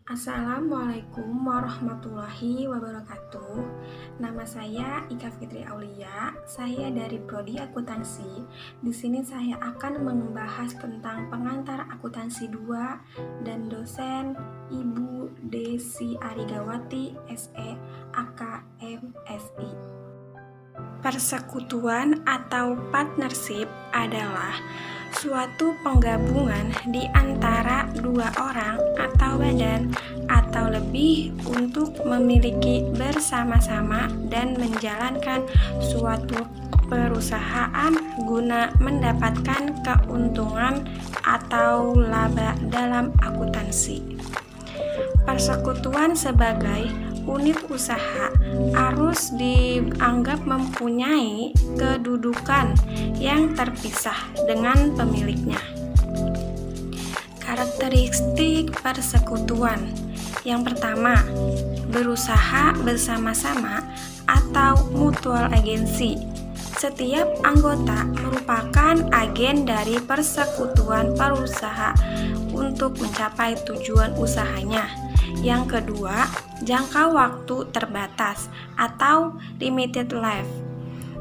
Assalamualaikum warahmatullahi wabarakatuh. Nama saya Ika Fitri Aulia. Saya dari Prodi Akuntansi. Di sini saya akan membahas tentang pengantar akuntansi 2 dan dosen Ibu Desi Arigawati SE AKMSI. Persekutuan atau partnership adalah suatu penggabungan di antara dua orang atau badan atau lebih untuk memiliki bersama-sama dan menjalankan suatu perusahaan guna mendapatkan keuntungan atau laba dalam akuntansi. Persekutuan sebagai unit usaha harus dianggap mempunyai kedudukan yang terpisah dengan pemiliknya. Karakteristik persekutuan. Yang pertama, berusaha bersama-sama atau mutual agency. Setiap anggota merupakan agen dari persekutuan perusaha untuk mencapai tujuan usahanya. Yang kedua, jangka waktu terbatas atau limited life.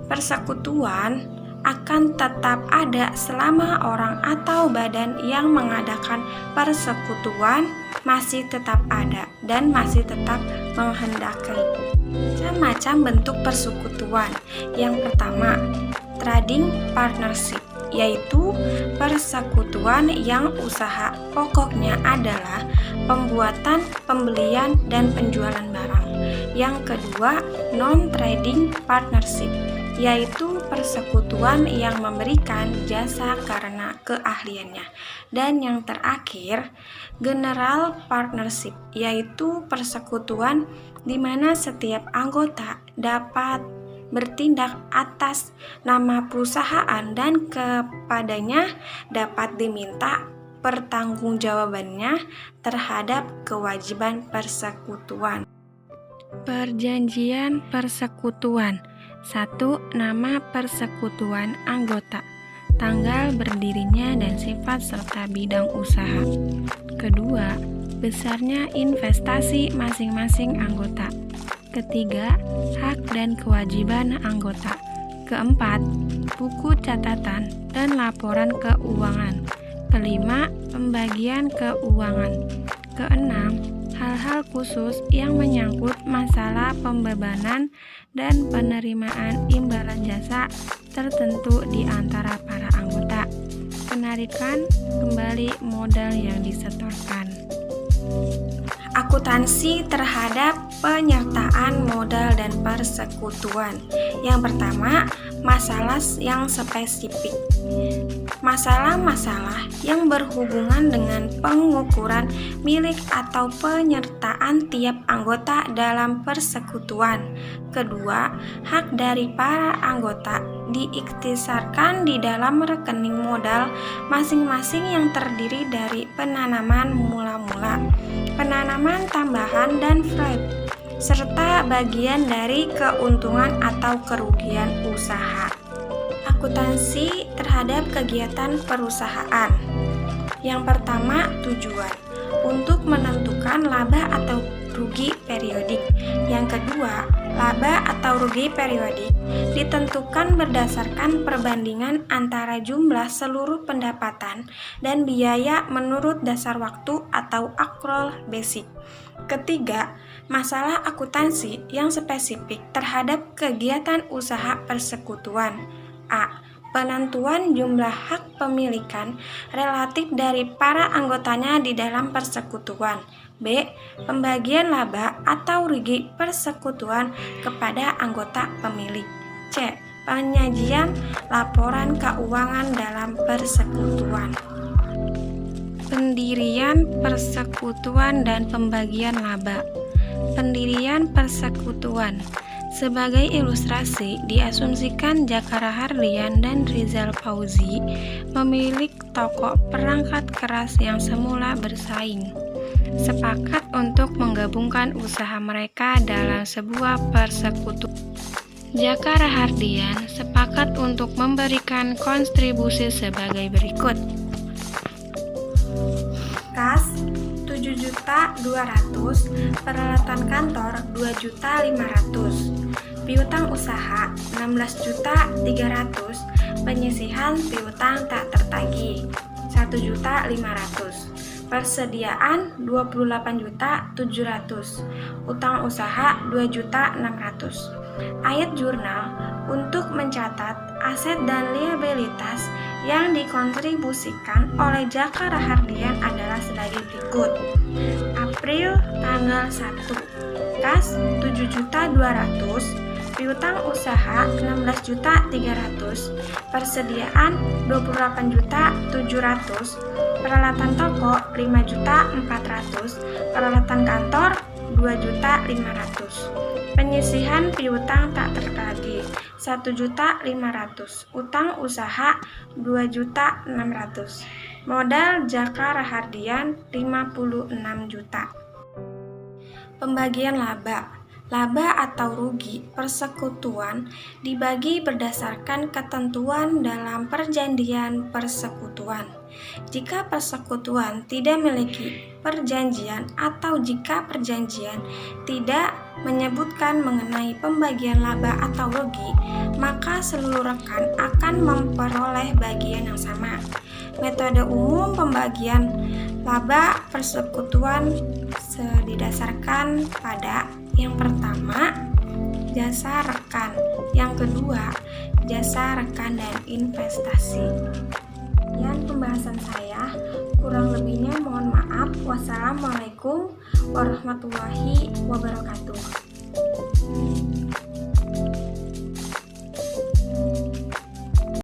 Persekutuan akan tetap ada selama orang atau badan yang mengadakan persekutuan masih tetap ada dan masih tetap menghendaki. Macam-macam bentuk persekutuan. Yang pertama, trading partnership, yaitu persekutuan yang usaha pokoknya adalah pembuatan, pembelian, dan penjualan barang. Yang kedua, non-trading partnership, yaitu persekutuan yang memberikan jasa karena keahliannya. Dan yang terakhir, general partnership, yaitu persekutuan di mana setiap anggota dapat bertindak atas nama perusahaan dan kepadanya dapat diminta pertanggungjawabannya terhadap kewajiban persekutuan. Perjanjian persekutuan. 1. Nama persekutuan anggota, tanggal berdirinya dan sifat serta bidang usaha. Kedua, besarnya investasi masing-masing anggota. Ketiga, hak dan kewajiban anggota. Keempat, buku catatan dan laporan keuangan. Kelima, pembagian keuangan. Keenam, hal-hal khusus yang menyangkut masalah pembebanan dan penerimaan imbalan jasa tertentu di antara para anggota. Penarikan kembali modal yang disetorkan. Akuntansi terhadap penyertaan modal dan persekutuan. Yang pertama, masalah yang spesifik. Masalah-masalah yang berhubungan dengan pengukuran milik atau penyertaan tiap anggota dalam persekutuan. Kedua, hak dari para anggota diikhtisarkan di dalam rekening modal masing-masing yang terdiri dari penanaman mula-mula, penanaman tambahan dan flat, serta bagian dari keuntungan atau kerugian usaha. Akuntansi terhadap kegiatan perusahaan. Yang pertama, tujuan untuk menentukan laba atau rugi periodik. Yang kedua, laba atau rugi periodik ditentukan berdasarkan perbandingan antara jumlah seluruh pendapatan dan biaya menurut dasar waktu atau accrual basic. Ketiga, masalah akuntansi yang spesifik terhadap kegiatan usaha persekutuan. A. Penentuan jumlah hak pemilikan relatif dari para anggotanya di dalam persekutuan. B. Pembagian laba atau rugi persekutuan kepada anggota pemilik. C. Penyajian laporan keuangan dalam persekutuan. Pendirian persekutuan dan pembagian laba. Pendirian persekutuan. Sebagai ilustrasi, diasumsikan Jaka Rahardian dan Rizal Fauzi memiliki toko perangkat keras yang semula bersaing, sepakat untuk menggabungkan usaha mereka dalam sebuah persekutuan. Jaka Rahardian sepakat untuk memberikan kontribusi sebagai berikut. Kas 7.200.000, peralatan kantor 2.500.000, piutang usaha 16.300.000, penyisihan piutang tak tertagih 1.500.000, persediaan 28.700.000, utang usaha 2.600.000. Ayat jurnal untuk mencatat aset dan liabilitas yang dikontribusikan oleh Jaka Rahardian adalah sebagai berikut. April tanggal 1, kas 7.200.000, piutang usaha 16.300.000, persediaan 28.700.000, peralatan toko 5.400.000, peralatan kantor 2.500.000, penyisihan piutang tak tertagih 1.500.000, utang usaha 2.600.000, modal Jaka Rahardian 56 juta. Pembagian laba. Laba atau rugi persekutuan dibagi berdasarkan ketentuan dalam perjanjian persekutuan. Jika persekutuan tidak memiliki perjanjian atau jika perjanjian tidak menyebutkan mengenai pembagian laba atau rugi, maka seluruh rekan akan memperoleh bagian yang sama. Metode umum pembagian laba persekutuan didasarkan pada yang pertama, jasa rekan. Yang kedua, jasa rekan dan investasi. Sekian pembahasan saya. Kurang lebihnya mohon maaf. Wassalamualaikum warahmatullahi wabarakatuh.